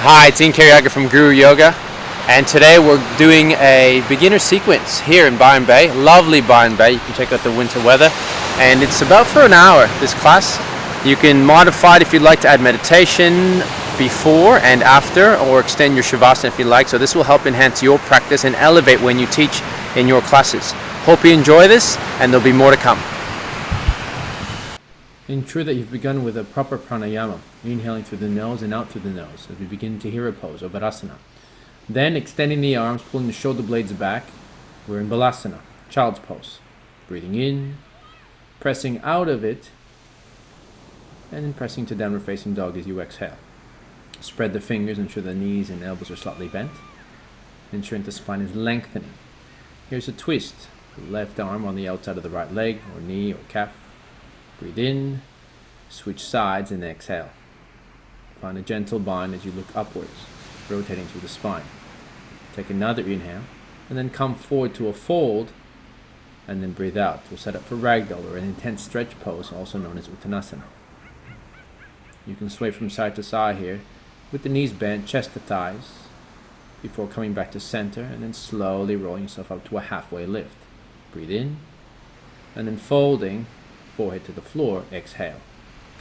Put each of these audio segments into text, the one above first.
Hi, it's Ian Karyaga from Guru Yoga, and today we're doing a beginner sequence here in Byron Bay. Lovely Byron Bay. You can check out the winter weather, and it's about for an hour, this class. You can modify it if you'd like to add meditation before and after, or extend your Savasana if you like. So this will help enhance your practice and elevate when you teach in your classes. Hope you enjoy this, and there'll be more to come. Ensure that you've begun with a proper pranayama, inhaling through the nose and out through the nose as we begin Tahira pose or Virabhadrasana. Then extending the arms, pulling the shoulder blades back. We're in Balasana, child's pose. Breathing in, pressing out of it, and then pressing to downward facing dog as you exhale. Spread the fingers, ensure the knees and elbows are slightly bent, ensuring the spine is lengthening. Here's a twist. Left arm on the outside of the right leg or knee or calf. Breathe in, switch sides and exhale. Find a gentle bind as you look upwards, rotating through the spine. Take another inhale and then come forward to a fold and then breathe out. We'll set up for ragdoll or an intense stretch pose, also known as Uttanasana. You can sway from side to side here with the knees bent, chest to thighs, before coming back to center and then slowly rolling yourself up to a halfway lift. Breathe in and then folding, forehead to the floor, exhale.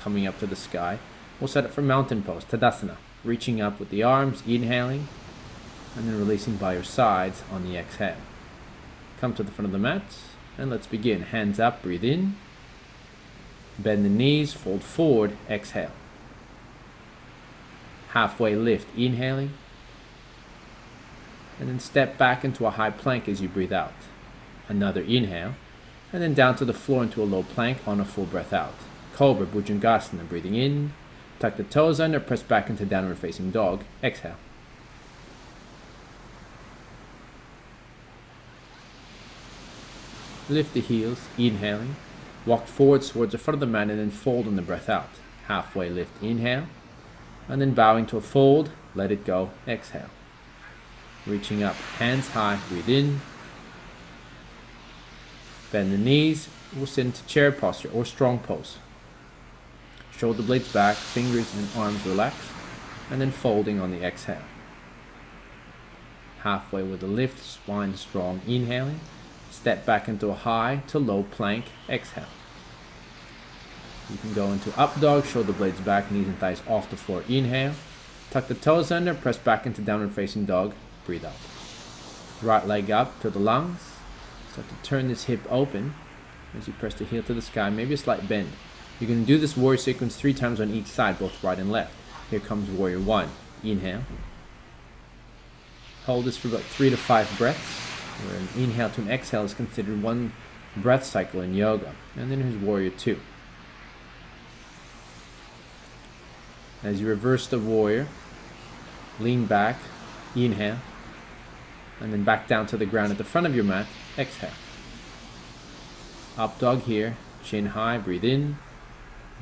Coming up to the sky, we'll set up for mountain pose, Tadasana. Reaching up with the arms, inhaling, and then releasing by your sides on the exhale. Come to the front of the mat, and let's begin. Hands up, breathe in. Bend the knees, fold forward, exhale. Halfway lift, inhaling. And then step back into a high plank as you breathe out. Another inhale. And then down to the floor into a low plank on a full breath out. COBRA, Bhujangasana, breathing in. Tuck the toes under, press back into downward facing dog. Exhale. Lift the heels, inhaling. Walk forward towards the front of the mat and then fold on the breath out. Halfway lift, inhale. And then bowing to a fold, let it go, exhale. Reaching up, hands high, breathe in. Bend the knees, we'll sit into chair posture or strong pose. Shoulder blades back, fingers and arms relaxed, and then folding on the exhale. Halfway with a lift, spine strong, inhaling. Step back into a high to low plank, exhale. You can go into up dog, shoulder blades back, knees and thighs off the floor, inhale. Tuck the toes under, press back into downward facing dog, breathe out. Right leg up to the lungs. Start to turn this hip open as you press the heel to the sky, maybe a slight bend. You're going to do this warrior sequence 3 times on each side, both right and left. Here comes warrior 1. Inhale. Hold this for about 3 to 5 breaths, where an inhale to an exhale is considered 1 breath cycle in yoga. And then here's warrior 2. As you reverse the warrior, lean back, inhale, and then back down to the ground at the front of your mat, exhale. Up dog here, chin high, breathe in.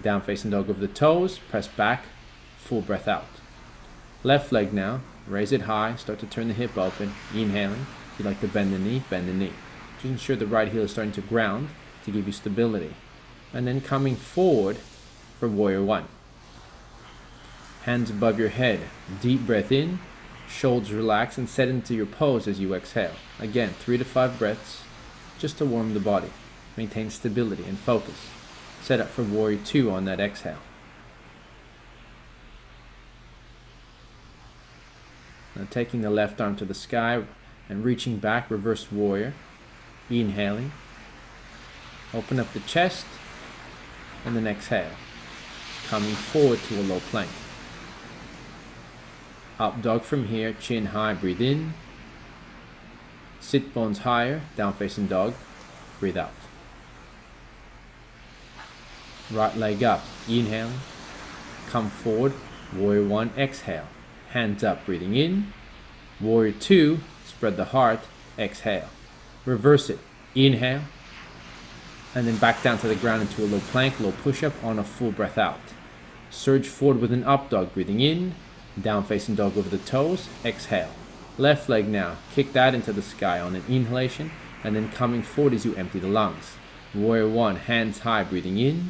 Down facing dog over the toes, press back, full breath out. Left leg now, raise it high, start to turn the hip open, inhaling. If you like to bend the knee, bend the knee. Just ensure the right heel is starting to ground to give you stability. And then coming forward for warrior 1. Hands above your head, deep breath in, shoulders relax and set into your pose as you exhale. Again, 3 to 5 breaths just to warm the body. Maintain stability and focus. Set up for warrior 2 on that exhale. Now taking the left arm to the sky and reaching back, reverse warrior. Inhaling. Open up the chest and then exhale. Coming forward to a low plank. Up dog from here, chin high, breathe in. Sit bones higher, down facing dog, breathe out. Right leg up, inhaling. Come forward, warrior 1, exhale. Hands up, breathing in. Warrior 2, spread the heart, exhale. Reverse it, inhale. And then back down to the ground into a low plank, low push-up on a full breath out. Surge forward with an up dog, breathing in. Down facing dog over the toes, exhale. Left leg now, kick that into the sky on an inhalation, and then coming forward as you empty the lungs. Warrior 1, hands high, breathing in.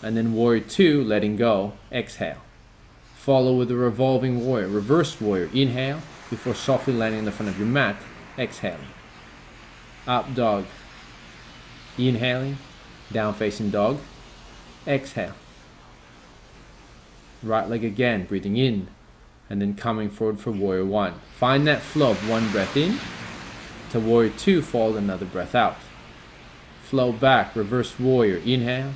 And then warrior 2, letting go, exhale. Follow with a revolving warrior, reversed warrior. Inhale before softly landing in the front of your mat. Exhaling. Up dog. Inhaling. Down facing dog. Exhale. Right leg again, breathing in. And then coming forward for warrior one. Find that flow of one breath in. To warrior two, fold another breath out. Flow back, reverse warrior. Inhale.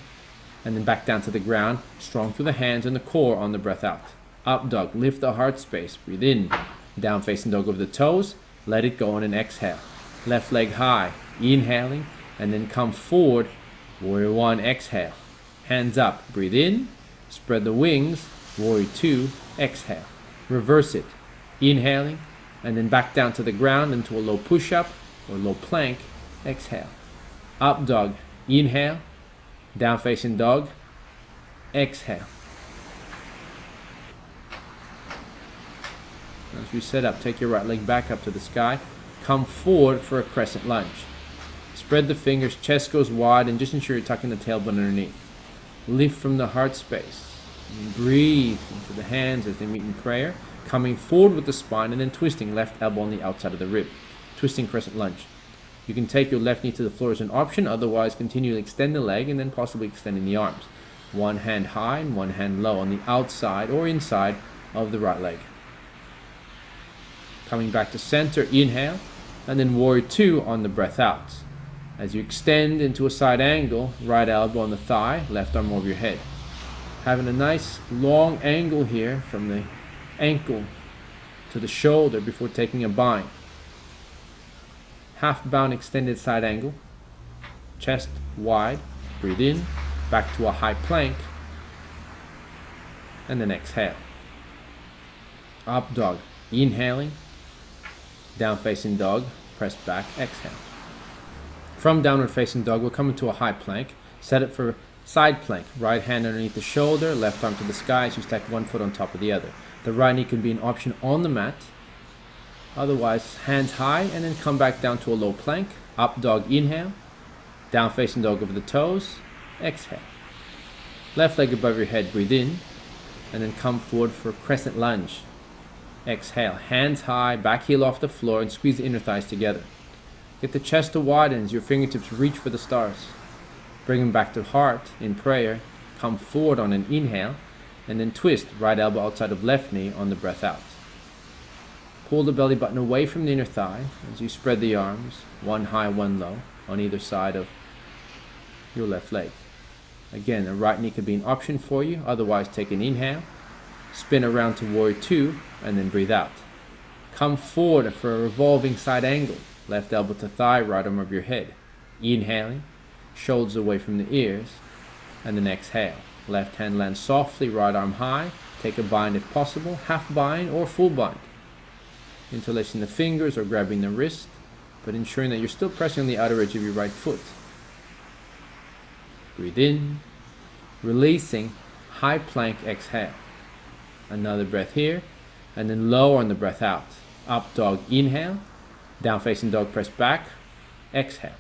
And then back down to the ground. Strong through the hands and the core on the breath out. Up dog, lift the heart space. Breathe in. Down facing dog over the toes. Let it go on an exhale. Left leg high. Inhaling. And then come forward. Warrior one, exhale. Hands up. Breathe in. Spread the wings. Warrior two, exhale. Reverse it. Inhaling. And then back down to the ground into a low push-up or low plank. Exhale. Up dog. Inhale. Down facing dog. Exhale. As we set up, take your right leg back up to the sky. Come forward for a crescent lunge. Spread the fingers, chest goes wide, and just ensure you're tucking the tailbone underneath. Lift from the heart space. And breathe into the hands as they meet in prayer. Coming forward with the spine and then twisting left elbow on the outside of the rib. Twisting crescent lunge. You can take your left knee to the floor as an option, otherwise continue to extend the leg and then possibly extending the arms. One hand high and one hand low on the outside or inside of the right leg. Coming back to center, inhale, and then warrior two on the breath out. As you extend into a side angle, right elbow on the thigh, left arm over your head. Having a nice long angle here from the ankle to the shoulder before taking a bind. Half bound extended side angle, chest wide, breathe in, back to a high plank, and then exhale. Up dog, inhaling, down facing dog, press back, exhale. From downward facing dog, we'll come into a high plank, set it for side plank, right hand underneath the shoulder, left arm to the sky as you stack one foot on top of the other. The right knee can be an option on the mat. Otherwise, hands high and then come back down to a low plank. Up dog, inhale. Down facing dog over the toes. Exhale. Left leg above your head, breathe in. And then come forward for a crescent lunge. Exhale. Hands high, back heel off the floor and squeeze the inner thighs together. Get the chest to widen as your fingertips reach for the stars. Bring them back to heart in prayer. Come forward on an inhale. And then twist right elbow outside of left knee on the breath out. Pull the belly button away from the inner thigh as you spread the arms, one high, one low, on either side of your left leg. Again, the right knee could be an option for you, otherwise take an inhale, spin around to warrior two, and then breathe out. Come forward for a revolving side angle, left elbow to thigh, right arm over your head. Inhaling, shoulders away from the ears, and then exhale. Left hand lands softly, right arm high, take a bind if possible, half bind or full bind. Interlacing the fingers or grabbing the wrist, but ensuring that you're still pressing on the outer edge of your right foot. Breathe in, releasing, high plank, exhale. Another breath here, and then lower on the breath out. Up dog, inhale, down facing dog, press back, exhale.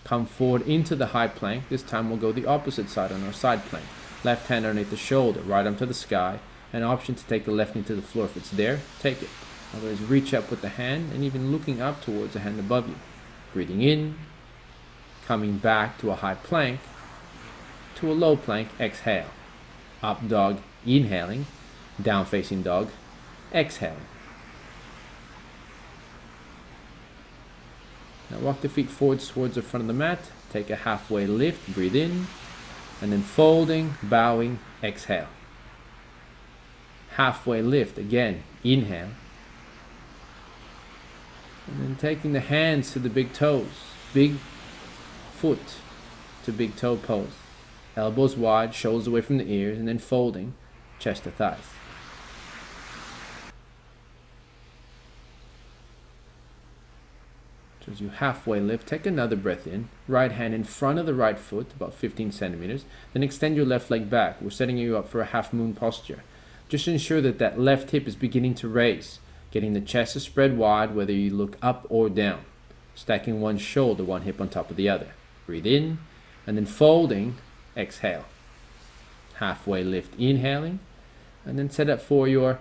Come forward into the high plank. This time we'll go the opposite side on our side plank. Left hand underneath the shoulder, right arm to the sky. An option to take the left knee to the floor if it's there, take it. Otherwise, reach up with the hand and even looking up towards the hand above you. Breathing in, coming back to a high plank, to a low plank, exhale. Up dog, inhaling, down facing dog, exhaling. Now walk the feet forwards towards the front of the mat, take a halfway lift, breathe in, and then folding, bowing, exhale. Halfway lift again, inhale, and then taking the hands to the big toes, big foot to big toe pose, elbows wide, shoulders away from the ears, and then folding, chest to thighs. So as you halfway lift, take another breath in, right hand in front of the right foot, about 15 centimeters, then extend your left leg back. We're setting you up for a half moon posture. Just ensure that that left hip is beginning to raise, getting the chest to spread wide whether you look up or down. Stacking one shoulder, one hip on top of the other. Breathe in, and then folding, exhale. Halfway lift, inhaling, And then set up for your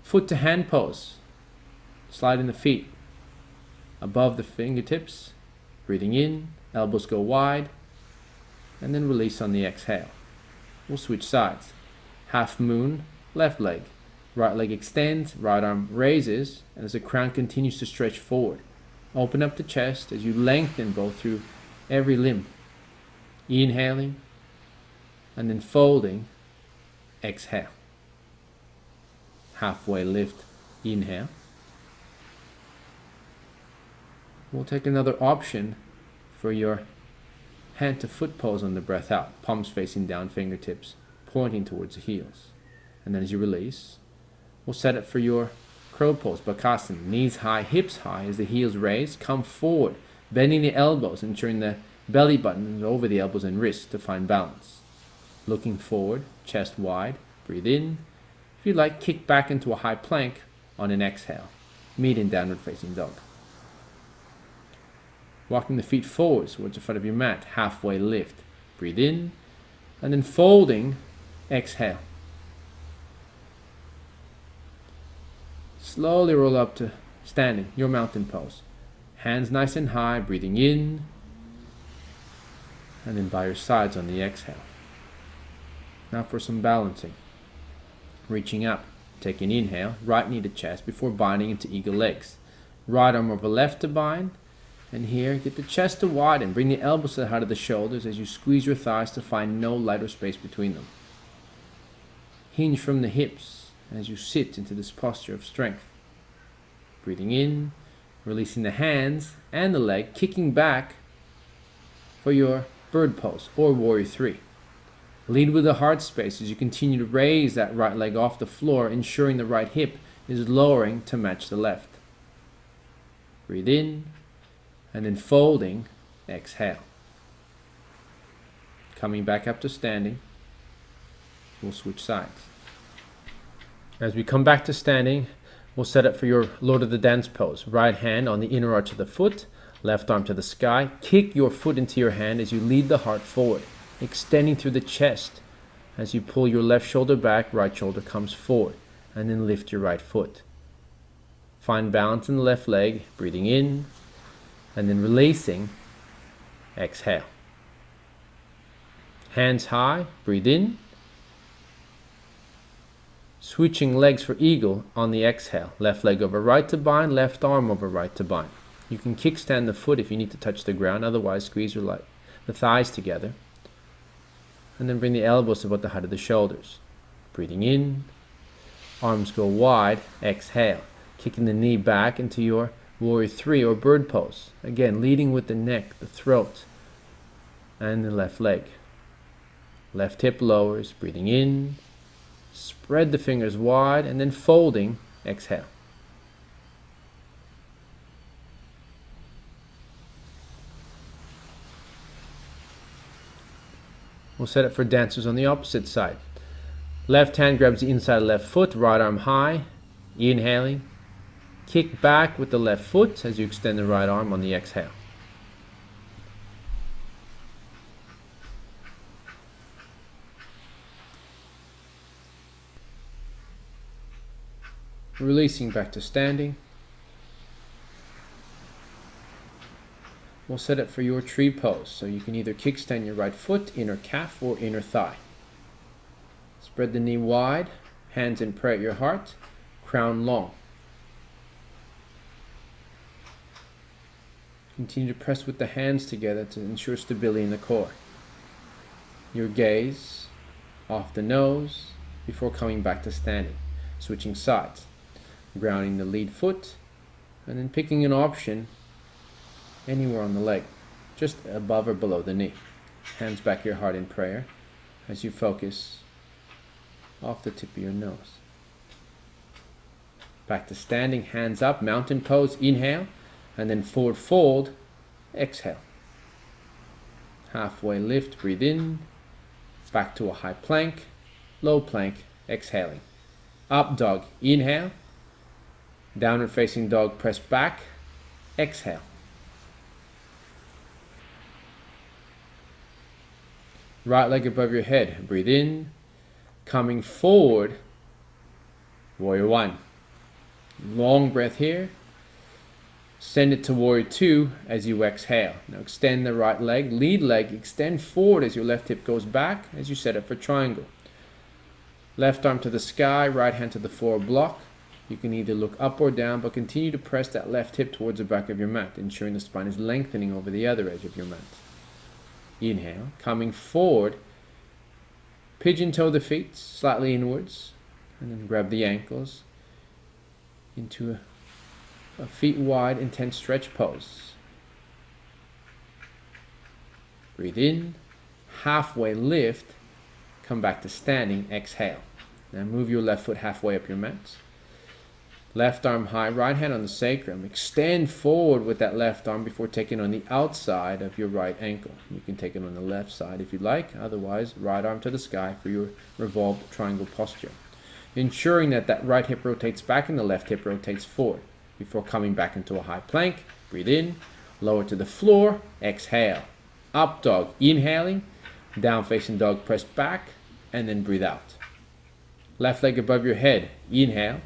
foot to hand pose. Sliding the feet above the fingertips, breathing in, elbows go wide, and then release on the exhale. We'll switch sides. Half moon, left leg. Right leg extends, right arm raises, and as the crown continues to stretch forward. Open up the chest as you lengthen both through every limb. Inhaling, and then folding, exhale. Halfway lift, inhale. We'll take another option for your hand to foot pose on the breath out. Palms facing down, fingertips pointing towards the heels. And then as you release, we'll set it for your crow pose, Bakasana. Knees high, hips high as the heels raise. Come forward, bending the elbows, ensuring the belly button is over the elbows and wrists to find balance. Looking forward, chest wide, breathe in. If you like, kick back into a high plank on an exhale. Meet in downward facing dog. Walking the feet forwards towards the front of your mat, halfway lift. Breathe in, and then folding, exhale. Slowly roll up to standing, your mountain pose. Hands nice and high, breathing in, and then by your sides on the exhale. Now for some balancing. Reaching up, take an inhale, right knee to chest before binding into eagle legs. Right arm over left to bind. And here, get the chest to widen. Bring the elbows to the height of the shoulders as you squeeze your thighs to find no lighter space between them. Hinge from the hips as you sit into this posture of strength. Breathing in, releasing the hands and the leg, kicking back for your bird pose or warrior three. Lead with the heart space as you continue to raise that right leg off the floor, ensuring the right hip is lowering to match the left. Breathe in. And then folding, exhale. Coming back up to standing, we'll switch sides. As we come back to standing, we'll set up for your Lord of the Dance pose. Right hand on the inner arch of the foot, left arm to the sky. Kick your foot into your hand as you lead the heart forward, extending through the chest. As you pull your left shoulder back, right shoulder comes forward, and then lift your right foot. Find balance in the left leg, breathing in, and then releasing, exhale. Hands high, breathe in. Switching legs for eagle on the exhale. Left leg over right to bind, left arm over right to bind. You can kickstand the foot if you need to touch the ground, otherwise squeeze the thighs together. And then bring the elbows about the height of the shoulders. Breathing in, arms go wide, exhale. Kicking the knee back into your warrior three or bird pose. Again, leading with the neck, the throat, and the left leg. Left hip lowers, breathing in. Spread the fingers wide and then folding, exhale. We'll set it for dancers on the opposite side. Left hand grabs the inside of left foot, right arm high, inhaling. Kick back with the left foot as you extend the right arm on the exhale. Releasing back to standing. We'll set it for your tree pose. So you can either kickstand your right foot, inner calf or inner thigh. Spread the knee wide, hands in prayer at your heart, crown long. Continue to press with the hands together to ensure stability in the core. Your gaze off the nose before coming back to standing. Switching sides. Grounding the lead foot and then picking an option anywhere on the leg, just above or below the knee. Hands back at your heart in prayer as you focus off the tip of your nose. Back to standing, hands up, mountain pose, inhale. And then forward fold, exhale. Halfway lift, breathe in. Back to a high plank, low plank, exhaling. Up dog, inhale. Downward facing dog, press back, exhale. Right leg above your head, breathe in. Coming forward, Warrior 1. Long breath here. Send it to Warrior 2 as you exhale. Now extend the right leg, lead leg, extend forward as your left hip goes back as you set up for triangle. Left arm to the sky, right hand to the floor block. You can either look up or down, but continue to press that left hip towards the back of your mat, ensuring the spine is lengthening over the other edge of your mat. Inhale, coming forward, pigeon toe the feet slightly inwards, and then grab the ankles into a feet wide, intense stretch pose. Breathe in, halfway lift, come back to standing, exhale. Now move your left foot halfway up your mat. Left arm high, right hand on the sacrum. Extend forward with that left arm before taking on the outside of your right ankle. You can take it on the left side if you'd like. Otherwise, right arm to the sky for your revolved triangle posture. Ensuring that that right hip rotates back and the left hip rotates forward. Before coming back into a high plank, breathe in, lower to the floor, exhale. Up dog, inhaling, down facing dog, press back, and then breathe out. Left leg above your head, inhale.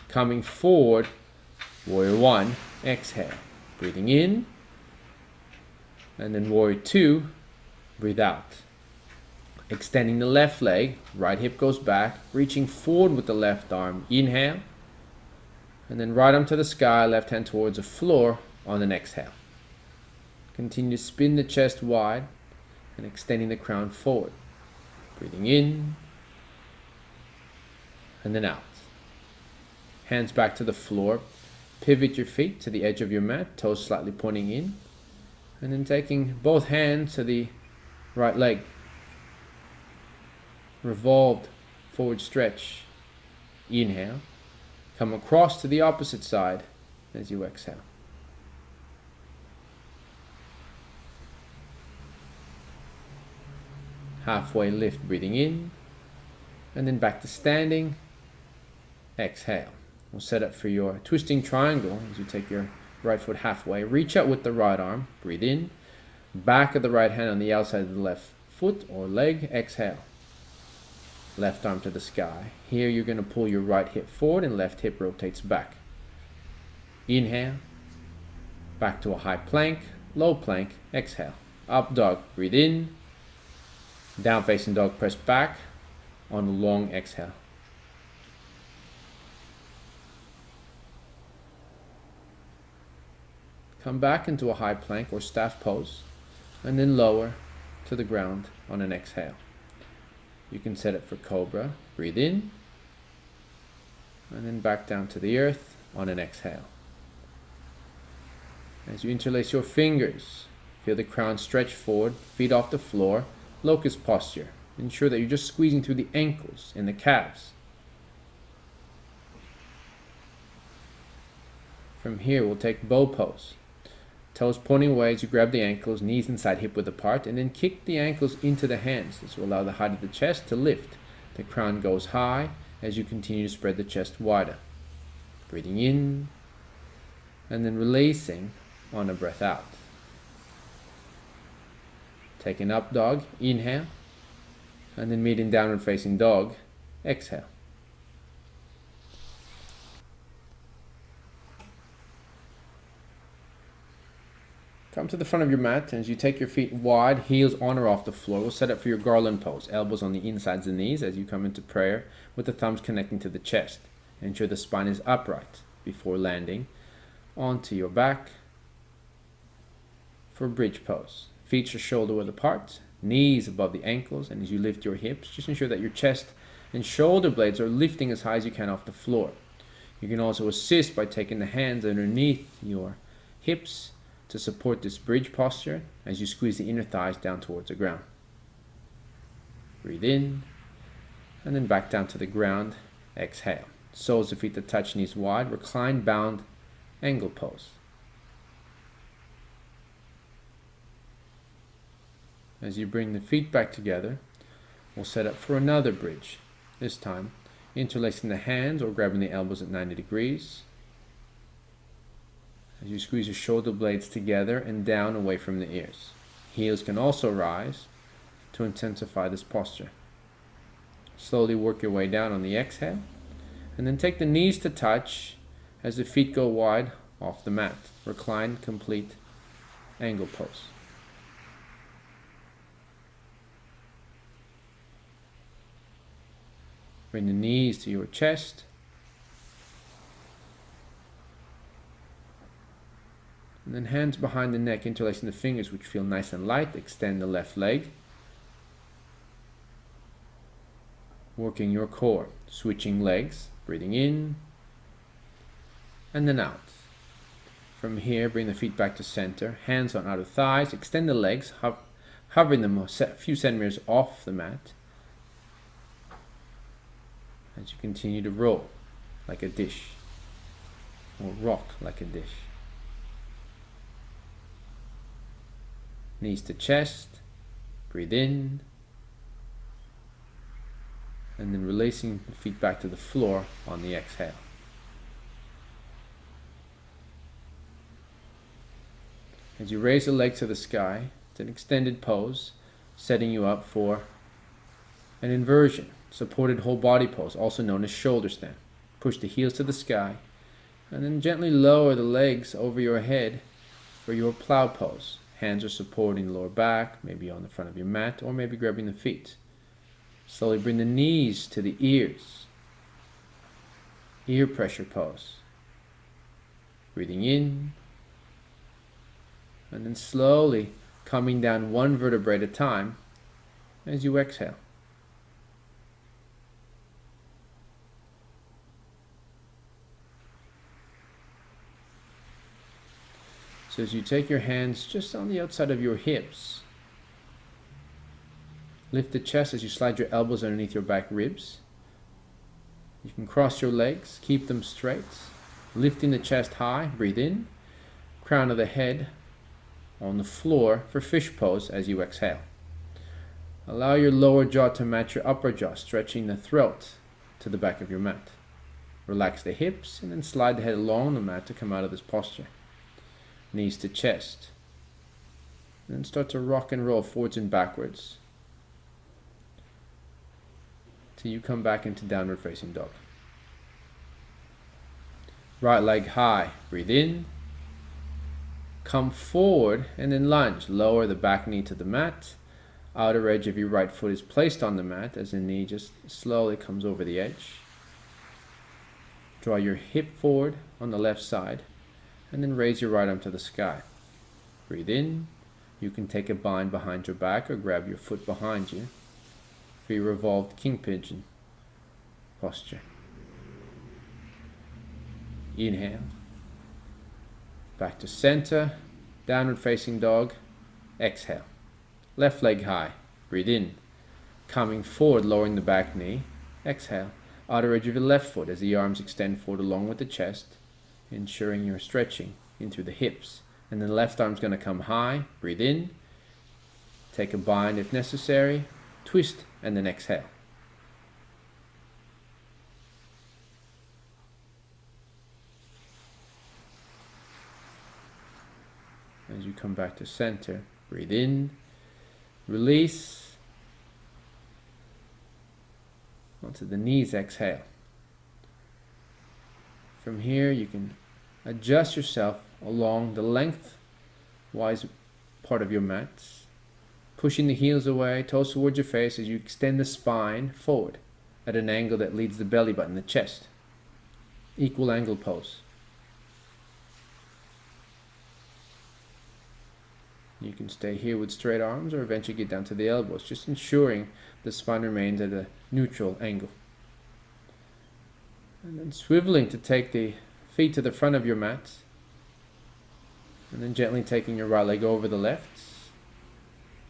Coming forward, Warrior 1, exhale. Breathing in, and then Warrior 2, breathe out. Extending the left leg, right hip goes back, reaching forward with the left arm, inhale. And then right arm to the sky, left hand towards the floor on an exhale. Continue to spin the chest wide and extending the crown forward. Breathing in and then out. Hands back to the floor. Pivot your feet to the edge of your mat, toes slightly pointing in. And then taking both hands to the right leg. Revolved forward stretch. Inhale. Come across to the opposite side as you exhale. Halfway lift, breathing in, and then back to standing. Exhale. We'll set up for your twisting triangle as you take your right foot halfway. Reach out with the right arm, breathe in, back of the right hand on the outside of the left foot or leg, exhale. Left arm to the sky. Here you're going to pull your right hip forward and left hip rotates back. Inhale. Back to a high plank, low plank, exhale. Up dog, breathe in. Down facing dog, press back on a long exhale. Come back into a high plank or staff pose and then lower to the ground on an exhale. You can set it for COBRA. Breathe in and then back down to the earth on an exhale. As you interlace your fingers, feel the crown stretch forward, feet off the floor, locust posture. Ensure that you're just squeezing through the ankles and the calves. From here, we'll take bow pose. Toes pointing away as you grab the ankles, knees inside hip width apart, and then kick the ankles into the hands. This will allow the height of the chest to lift. The crown goes high as you continue to spread the chest wider. Breathing in, and then releasing on a breath out. Taking up dog, inhale, and then meeting downward facing dog, exhale. Come to the front of your mat, and as you take your feet wide, heels on or off the floor, we'll set up for your garland pose. Elbows on the insides of the knees as you come into prayer with the thumbs connecting to the chest. Ensure the spine is upright before landing onto your back for bridge pose. Feet are shoulder width apart, knees above the ankles, and as you lift your hips, just ensure that your chest and shoulder blades are lifting as high as you can off the floor. You can also assist by taking the hands underneath your hips to support this bridge posture as you squeeze the inner thighs down towards the ground. Breathe in, and then back down to the ground, exhale. Soles of feet that touch, knees wide, recline bound angle pose. As you bring the feet back together, we'll set up for another bridge. This time, interlacing the hands or grabbing the elbows at 90 degrees. As you squeeze your shoulder blades together and down away from the ears. Heels can also rise to intensify this posture. Slowly work your way down on the exhale And then take the knees to touch as the feet go wide off the mat. Recline, complete angle pose. Bring the knees to your chest. And then hands behind the neck, interlacing the fingers which feel nice and light. Extend the left leg. Working your core. Switching legs. Breathing in. And then out. From here, bring the feet back to center. Hands on outer thighs. Extend the legs, hovering them a few centimeters off the mat. As you continue to roll like a dish. Or rock like a dish. Knees to chest, breathe in, and then releasing the feet back to the floor on the exhale. As you raise the leg to the sky, it's an extended pose, setting you up for an inversion, supported whole body pose, also known as shoulder stand. Push the heels to the sky, and then gently lower the legs over your head for your plow pose. Hands are supporting the lower back, maybe on the front of your mat, or maybe grabbing the feet. Slowly bring the knees to the ears. Ear pressure pose. Breathing in, and then slowly coming down one vertebrae at a time as you exhale. So as you take your hands just on the outside of your hips, lift the chest as you slide your elbows underneath your back ribs. You can cross your legs, keep them straight, lifting the chest high, breathe in, crown of the head on the floor for fish pose as you exhale. Allow your lower jaw to match your upper jaw, stretching the throat to the back of your mat. Relax the hips and then slide the head along the mat to come out of this posture. Knees to chest. And then start to rock and roll forwards and backwards till you come back into downward facing dog. Right leg high, breathe in. Come forward and then lunge. Lower the back knee to the mat. Outer edge of your right foot is placed on the mat as the knee just slowly comes over the edge. Draw your hip forward on the left side. And then raise your right arm to the sky. Breathe in. You can take a bind behind your back or grab your foot behind you for your revolved king pigeon posture. Inhale. Back to center. Downward facing dog. Exhale. Left leg high. Breathe in. Coming forward, lowering the back knee. Exhale. Outer edge of your left foot as the arms extend forward along with the chest, ensuring you're stretching in through the hips. And then the left arm's going to come high. Breathe in. Take a bind if necessary. Twist and then exhale. As you come back to center, breathe in. Release. Onto the knees, exhale. From here you can adjust yourself along the lengthwise part of your mat, pushing the heels away, toes towards your face as you extend the spine forward at an angle that leads the belly button, the chest. Equal angle pose. You can stay here with straight arms or eventually get down to the elbows, just ensuring the spine remains at a neutral angle. And then swiveling to take the feet to the front of your mat. And then gently taking your right leg over the left.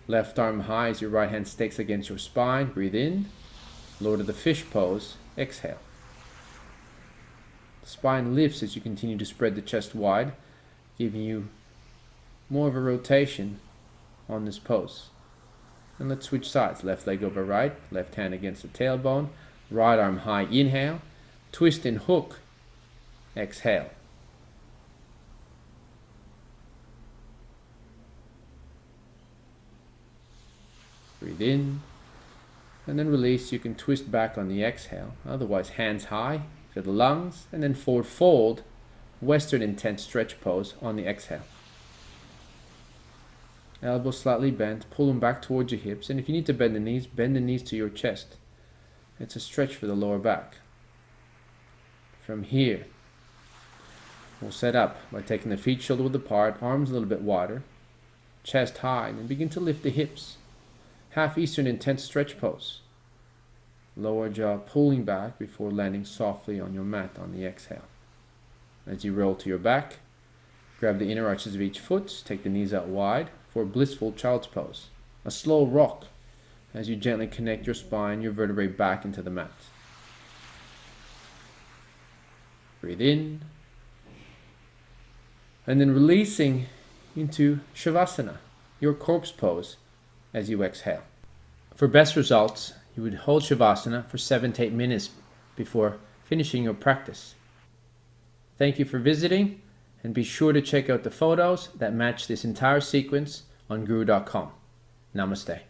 Left arm high as your right hand stakes against your spine. Breathe in. Lower to the fish pose. Exhale. The spine lifts as you continue to spread the chest wide, giving you more of a rotation on this pose. And let's switch sides. Left leg over right. Left hand against the tailbone. Right arm high. Inhale. Twist and hook. Exhale. Breathe in. And then release. You can twist back on the exhale. Otherwise, hands high to the lungs, and then forward fold, Western intense stretch pose on the exhale. Elbows slightly bent, pull them back towards your hips, and if you need to bend the knees to your chest. It's a stretch for the lower back. From here, we'll set up by taking the feet shoulder width apart, arms a little bit wider, chest high, and then begin to lift the hips. Half Eastern intense stretch pose. Lower jaw pulling back before landing softly on your mat on the exhale. As you roll to your back, grab the inner arches of each foot, take the knees out wide for blissful child's pose. A slow rock as you gently connect your spine, your vertebrae back into the mat. Breathe in. And then releasing into Savasana, your corpse pose, as you exhale. For best results, you would hold Savasana for 7 to 8 minutes before finishing your practice. Thank you for visiting, and be sure to check out the photos that match this entire sequence on guru.com. Namaste.